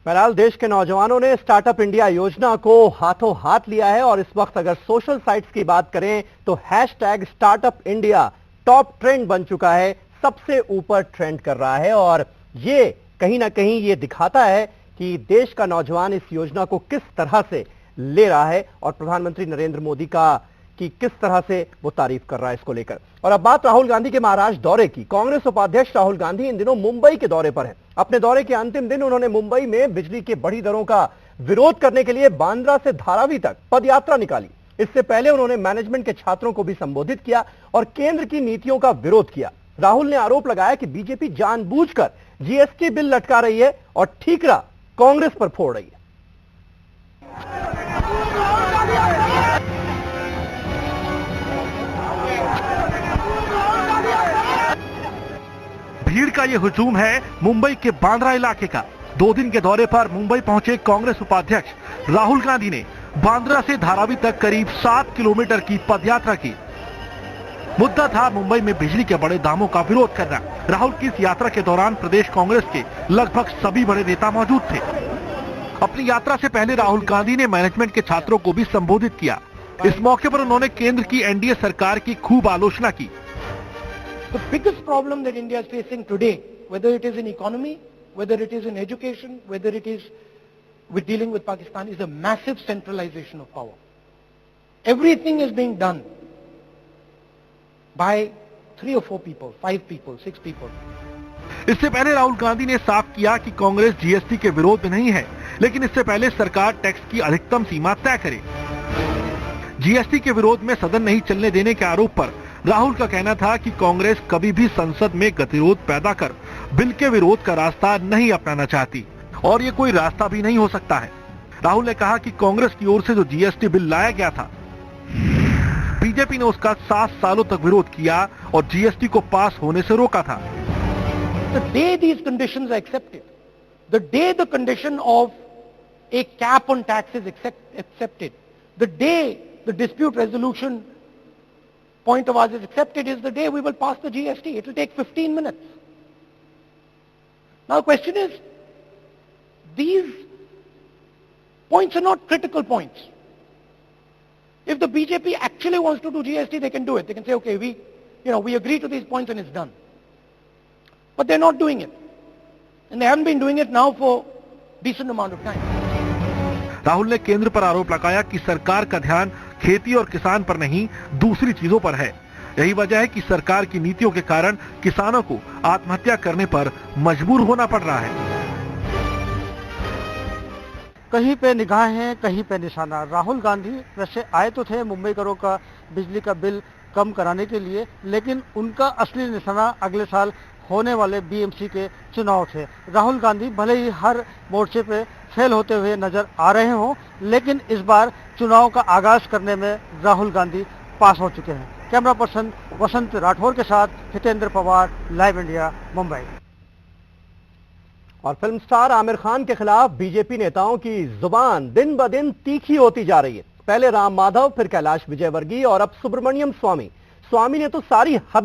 बहरहाल देश के नौजवानों ने स्टार्टअप इंडिया योजना को हाथों हाथ लिया है और इस वक्त अगर सोशल साइट्स की बात करें तो hashtag startup India top trend बन चुका है, सबसे ऊपर ट्रेंड कर रहा है। और ये कहीं ना कहीं ये दिखाता है कि देश का नौजवान इस योजना को किस तरह से ले रहा है और प्रधानमंत्री नरेंद्र मोदी का कि किस तरह से वो तारीफ कर रहा है इसको लेकर। और अब बात राहुल गांधी के महाराष्ट्र दौरे की। कांग्रेस उपाध्यक्ष राहुल गांधी इन दिनों मुंबई के दौरे पर हैं। अपने दौरे के अंतिम दिन उन्होंने मुंबई में बिजली के बढ़ी दरों का विरोध करने के लिए बांद्रा से धारावी तक पदयात्रा निकाली। इससे पहले उन्होंने मैनेजमेंट के छात्रों को भी संबोधित किया और केंद्र की नीतियों का विरोध किया। राहुल ने आरोप लगाया कि बीजेपी जानबूझकर जीएसटी बिल लटका रही है और ठीकरा कांग्रेस पर फोड़ रही है। भीड़ का ये हुजूम है मुंबई के बांद्रा इलाके का। 2 दिन के दौरे पर मुंबई पहुंचे कांग्रेस उपाध्यक्ष राहुल गांधी ने बांद्रा से धारावी तक करीब 7 किलोमीटर की पदयात्रा की। मुद्दा था मुंबई में बिजली के बड़े दामों का विरोध करना। राहुल की इस यात्रा के दौरान प्रदेश कांग्रेस के लगभग सभी बड़े नेता मौजूद थे। अपनी यात्रा से पहले राहुल गांधी ने मैनेजमेंट के छात्रों को भी संबोधित किया। इस मौके पर उन्होंने केंद्र की एनडीए सरकार की खूब आलोचना की। The biggest problem that India is facing today, whether it is in economy, whether it is in education, whether it is with dealing with Pakistan, is a massive centralization of power. Everything is being done by 3 or 4 people, 5 people, 6 people. इससे पहले राहुल गांधी ने साफ किया कि Congress GST के विरोध में नहीं है, लेकिन इससे पहले सरकार टैक्स की अधिकतम सीमा तय करे। जीएसटी के विरोध में सदन नहीं चलने देने के आरोप पर राहुल का कहना था कि कांग्रेस कभी भी संसद में गतिरोध पैदा कर बिल के विरोध का रास्ता नहीं अपनाना चाहती और ये कोई रास्ता भी नहीं हो सकता है। राहुल ने कहा कि कांग्रेस की ओर से जो जीएसटी बिल लाया गया था, बीजेपी ने उसका 7 सालों तक विरोध किया और जीएसटी को पास होने से रोका था। The day these conditions are accepted, the day the condition of a cap on tax is accepted, the day the dispute resolution point of ours is accepted is the day we will pass the GST. It will take 15 minutes. Now the question is, these points are not critical points. If the BJP actually wants to do GST, they can do it. They can say, okay, we agree to these points and it's done. But they're not doing it. And they haven't been doing it now for a decent amount of time. Rahul ने केंद्र पर आरोप लगाया कि सरकार का ध्यान खेती और किसान पर नहीं, दूसरी चीजों पर है। यही वजह है कि सरकार की नीतियों के कारण किसानों को आत्महत्या करने पर मजबूर होना पड़ रहा है। कहीं पे निगाहें, कहीं पे निशाना। राहुल गांधी वैसे आए तो थे मुंबई करों का बिजली का बिल कम कराने के लिए, लेकिन उनका असली निशाना अगले साल होने वाले बीएमसी के चुनाव थे। राहुल गांधी भले ही हर मोर्चे पे फेल होते हुए नजर आ रहे हों, लेकिन इस बार चुनाव का आगाज करने में राहुल गांधी पास हो चुके हैं। कैमरा पर्सन वसंत राठौर के साथ हितेंद्र पवार, लाइव इंडिया, मुंबई। और फिल्म स्टार आमिर खान के खिलाफ बीजेपी नेताओं की जुबान दिन ब दिन तीखी होती जा रही है। पहले राम माधव, फिर कैलाश विजयवर्गीय और अब सुब्रमण्यम स्वामी ने तो सारी हदें